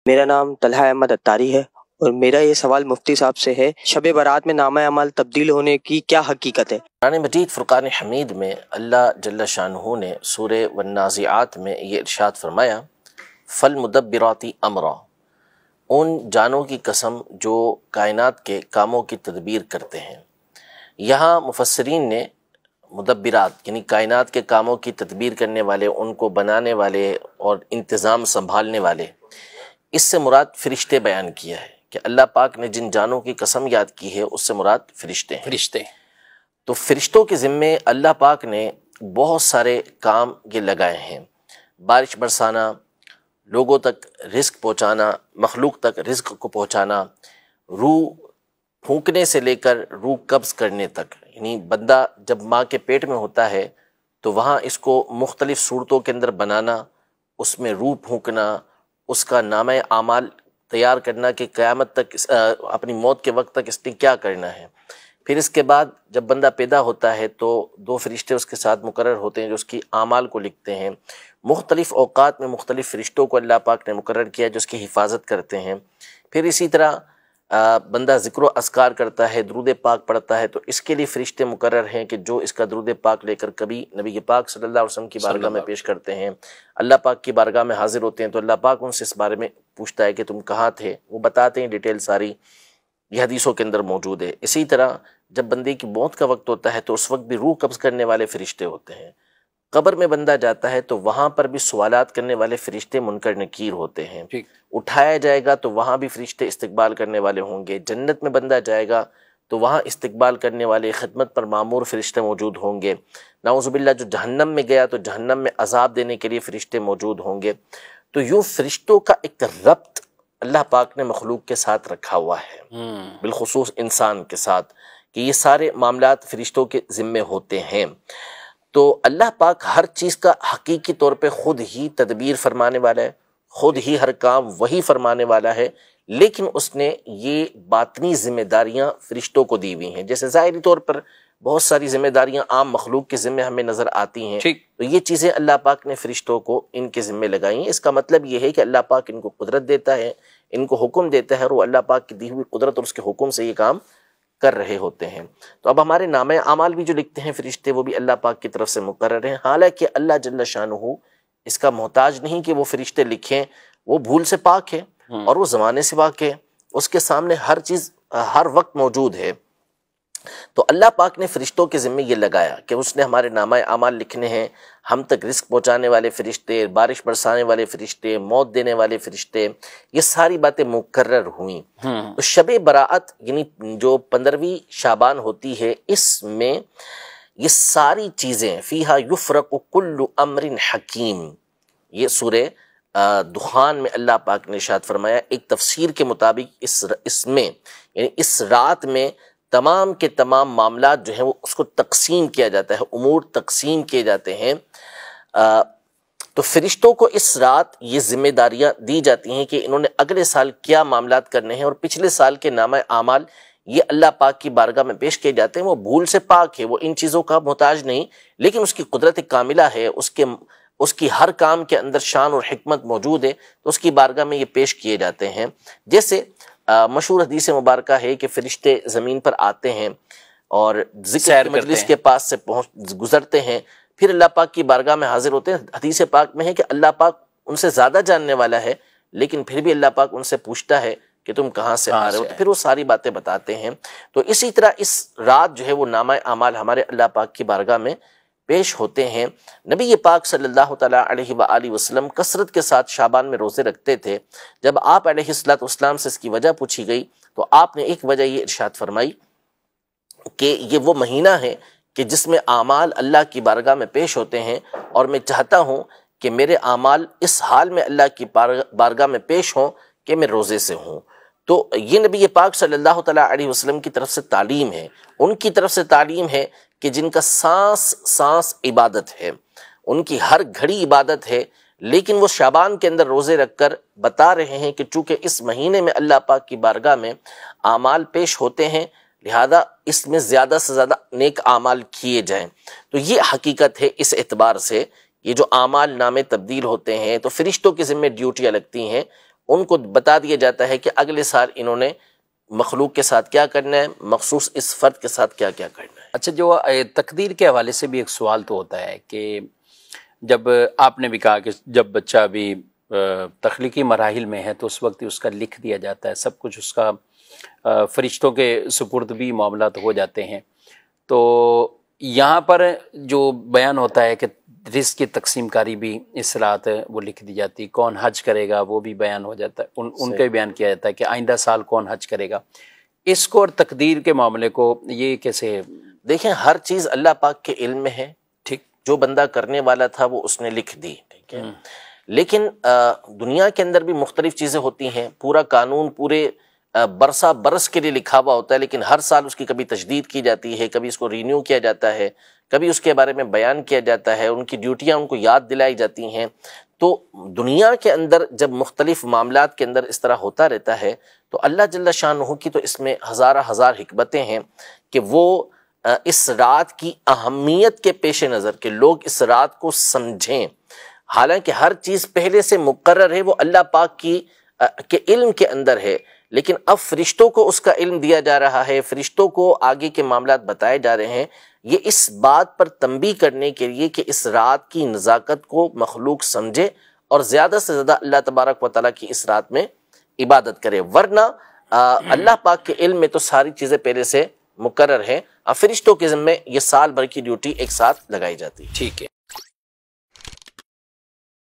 میرا نام طلحہ احمد اتاری ہے اور میرا یہ سوال مفتی صاحب سے ہے، شب برات میں نامہ اعمال تبدیل ہونے کی کیا حقیقت ہے؟ قرآن مجید فرقان حمید میں اللہ جل شانہ نے سورہ والنازعات میں یہ ارشاد فرمایا، فالمدبرات امرا، ان جانوں کی قسم جو کائنات کے کاموں کی تدبیر کرتے ہیں۔ یہاں مفسرین نے مدبرات یعنی کائنات کے کاموں کی تدبیر کرنے والے، ان کو بنانے والے اور انتظام سنبھالنے والے، اس سے مراد فرشتے بیان کیا ہے کہ اللہ پاک نے جن جانوں کی قسم یاد کی ہے اس سے مراد فرشتے ہیں۔ تو فرشتوں کے ذمے اللہ پاک نے بہت سارے کام یہ لگائے ہیں، بارش برسانا، لوگوں تک رزق پہنچانا، مخلوق تک رزق کو پہنچانا، روح پھونکنے سے لے کر روح قبض کرنے تک، یعنی بندہ جب ماں کے پیٹ میں ہوتا ہے تو وہاں اس کو مختلف صورتوں کے اندر بنانا، اس میں روح پھونکنا، اس کا نامہ اعمال تیار کرنا کہ قیامت تک اپنی موت کے وقت تک اس نے کیا کرنا ہے۔ پھر اس کے بعد جب بندہ پیدا ہوتا ہے تو دو فرشتے اس کے ساتھ مقرر ہوتے ہیں جو اس کی اعمال کو لکھتے ہیں۔ مختلف اوقات میں مختلف فرشتوں کو اللہ پاک نے مقرر کیا جو اس کی حفاظت کرتے ہیں۔ پھر اسی طرح بندہ ذکر و اذکار کرتا ہے، درود پاک پڑھتا ہے، تو اس کے لیے فرشتے مقرر ہیں کہ جو اس کا درود پاک لے کر کبھی نبی پاک صلی اللہ علیہ وسلم کی بارگاہ میں پیش کرتے ہیں، اللہ پاک کی بارگاہ میں حاضر ہوتے ہیں تو اللہ پاک ان سے اس بارے میں پوچھتا ہے کہ تم کہاں تھے، وہ بتاتے ہیں ڈیٹیل ساری، یہ حدیثوں کے اندر موجود ہے۔ اسی طرح جب بندے کی موت کا وقت ہوتا ہے تو اس وقت بھی روح قبض کرنے والے فرشتے ہوتے ہیں۔ قبر میں بندہ جاتا ہے تو وہاں پر بھی سوالات کرنے والے فرشتے منکر نکیر ہوتے ہیں۔ اٹھایا جائے گا تو وہاں بھی فرشتے استقبال کرنے والے ہوں گے۔ جنت میں بندہ جائے گا تو وہاں استقبال کرنے والے، خدمت پر مامور فرشتے موجود ہوں گے۔ نعوذ باللہ جو جہنم میں گیا تو جہنم میں عذاب دینے کے لیے فرشتے موجود ہوں گے۔ تو یوں فرشتوں کا ایک ربط اللہ پاک نے مخلوق کے ساتھ رکھا ہوا ہے، بالخصوص انسان کے ساتھ، کہ یہ سارے معاملات فرشتوں کے ذمے ہوتے ہیں۔ تو اللہ پاک ہر چیز کا حقیقی طور پہ خود ہی تدبیر فرمانے والا ہے، خود ہی ہر کام وہی فرمانے والا ہے، لیکن اس نے یہ باطنی ذمہ داریاں فرشتوں کو دی ہوئی ہیں۔ جیسے ظاہری طور پر بہت ساری ذمہ داریاں عام مخلوق کے ذمے ہمیں نظر آتی ہیں، تو یہ چیزیں اللہ پاک نے فرشتوں کو ان کے ذمے لگائی ہیں۔ اس کا مطلب یہ ہے کہ اللہ پاک ان کو قدرت دیتا ہے، ان کو حکم دیتا ہے، اور وہ اللہ پاک کی دی ہوئی قدرت اور اس کے حکم سے یہ کام کر رہے ہوتے ہیں۔ تو اب ہمارے نامہ اعمال بھی جو لکھتے ہیں فرشتے، وہ بھی اللہ پاک کی طرف سے مقرر ہیں، حالانکہ اللہ جل شانہ اس کا محتاج نہیں کہ وہ فرشتے لکھیں، وہ بھول سے پاک ہے اور وہ زمانے سے پاک ہے، اس کے سامنے ہر چیز ہر وقت موجود ہے۔ تو اللہ پاک نے فرشتوں کے ذمہ یہ لگایا کہ اس نے ہمارے نامہ اعمال لکھنے ہیں، ہم تک رزق پہنچانے والے فرشتے، بارش برسانے والے فرشتے، موت دینے والے فرشتے، یہ ساری باتیں مقرر ہوئیں۔ تو شب براءت یعنی جو 15ویں شعبان ہوتی ہے، اس میں یہ ساری چیزیں فیہا یفرق کل امر حکیم، یہ سورہ دخان میں اللہ پاک نے ارشاد فرمایا، ایک تفسیر کے مطابق اس میں یعنی اس رات میں تمام کے تمام معاملات جو ہیں وہ اس کو تقسیم کیا جاتا ہے، امور تقسیم کیے جاتے ہیں۔ تو فرشتوں کو اس رات یہ ذمہ داریاں دی جاتی ہیں کہ انہوں نے اگلے سال کیا معاملات کرنے ہیں، اور پچھلے سال کے نامہ اعمال یہ اللہ پاک کی بارگاہ میں پیش کیے جاتے ہیں۔ وہ بھول سے پاک ہے، وہ ان چیزوں کا محتاج نہیں، لیکن اس کی قدرت کاملہ ہے، اس کی ہر کام کے اندر شان اور حکمت موجود ہے، تو اس کی بارگاہ میں یہ پیش کیے جاتے ہیں۔ جیسے مشہور حدیث مبارکہ ہے کہ فرشتے زمین پر آتے ہیں اور ذکر کی مجلس کے پاس سے گزرتے ہیں، پھر اللہ پاک کی بارگاہ میں حاضر ہوتے ہیں۔ حدیث پاک میں ہے کہ اللہ پاک ان سے زیادہ جاننے والا ہے، لیکن پھر بھی اللہ پاک ان سے پوچھتا ہے کہ تم کہاں سے آ رہے ہو، تو پھر وہ ساری باتیں بتاتے ہیں۔ تو اسی طرح اس رات جو ہے وہ نامہ اعمال ہمارے اللہ پاک کی بارگاہ میں پیش ہوتے ہیں۔ نبی پاک صلی اللہ تعالیٰ علیہ وآلہ وسلم کثرت کے ساتھ شعبان میں روزے رکھتے تھے۔ جب آپ علیہ الصلوۃ والسلام سے اس کی وجہ پوچھی گئی تو آپ نے ایک وجہ یہ ارشاد فرمائی کہ یہ وہ مہینہ ہے کہ جس میں اعمال اللہ کی بارگاہ میں پیش ہوتے ہیں، اور میں چاہتا ہوں کہ میرے اعمال اس حال میں اللہ کی بارگاہ میں پیش ہوں کہ میں روزے سے ہوں۔ تو یہ نبی پاک صلی اللہ تعالیٰ علیہ وسلم کی طرف سے تعلیم ہے، ان کی طرف سے تعلیم ہے کہ جن کا سانس سانس عبادت ہے، ان کی ہر گھڑی عبادت ہے، لیکن وہ شعبان کے اندر روزے رکھ کر بتا رہے ہیں کہ چونکہ اس مہینے میں اللہ پاک کی بارگاہ میں اعمال پیش ہوتے ہیں، لہذا اس میں زیادہ سے زیادہ نیک اعمال کیے جائیں۔ تو یہ حقیقت ہے اس اعتبار سے، یہ جو اعمال نامے تبدیل ہوتے ہیں تو فرشتوں کے ذمہ ڈیوٹیاں لگتی ہیں، ان کو بتا دیا جاتا ہے کہ اگلے سال انہوں نے مخلوق کے ساتھ کیا کرنا ہے، مخصوص اس فرد کے ساتھ کیا کیا کرنا ہے۔ اچھا، جو تقدیر کے حوالے سے بھی ایک سوال تو ہوتا ہے کہ جب آپ نے بھی کہا کہ جب بچہ ابھی تخلیقی مراحل میں ہے تو اس وقت اس کا لکھ دیا جاتا ہے، سب کچھ اس کا فرشتوں کے سپرد بھی معاملات ہو جاتے ہیں، تو یہاں پر جو بیان ہوتا ہے کہ رزق کی تقسیم کاری بھی اس رات وہ لکھ دی جاتی، کون حج کرے گا وہ بھی بیان ہو جاتا ہے، ان کا بھی بیان کیا جاتا ہے کہ آئندہ سال کون حج کرے گا۔ اس کو اور تقدیر کے معاملے کو یہ کیسے؟ دیکھیں، ہر چیز اللہ پاک کے علم میں ہے، ٹھیک، جو بندہ کرنے والا تھا وہ اس نے لکھ دی، ٹھیک ہے۔ لیکن دنیا کے اندر بھی مختلف چیزیں ہوتی ہیں، پورا قانون پورے برسہ برس کے لیے لکھا ہوا ہوتا ہے، لیکن ہر سال اس کی کبھی تجدید کی جاتی ہے، کبھی اس کو رینیو کیا جاتا ہے، کبھی اس کے بارے میں بیان کیا جاتا ہے، ان کی ڈیوٹیاں ان کو یاد دلائی جاتی ہیں۔ تو دنیا کے اندر جب مختلف معاملات کے اندر اس طرح ہوتا رہتا ہے تو اللہ جل شانہ کی تو اس میں ہزارہ ہزار حکمتیں ہیں کہ وہ اس رات کی اہمیت کے پیش نظر کہ لوگ اس رات کو سمجھیں، حالانکہ ہر چیز پہلے سے مقرر ہے، وہ اللہ پاک کے علم کے اندر ہے، لیکن اب فرشتوں کو اس کا علم دیا جا رہا ہے، فرشتوں کو آگے کے معاملات بتائے جا رہے ہیں، یہ اس بات پر تنبیہ کرنے کے لیے کہ اس رات کی نزاکت کو مخلوق سمجھے اور زیادہ سے زیادہ اللہ تبارک و تعالیٰ کی اس رات میں عبادت کرے، ورنہ اللہ پاک کے علم میں تو ساری چیزیں پہلے سے مقرر ہیں، فرشتوں کے ذمے یہ سال بھر کی ڈیوٹی ایک ساتھ لگائی جاتی ہے۔ ٹھیک ہے۔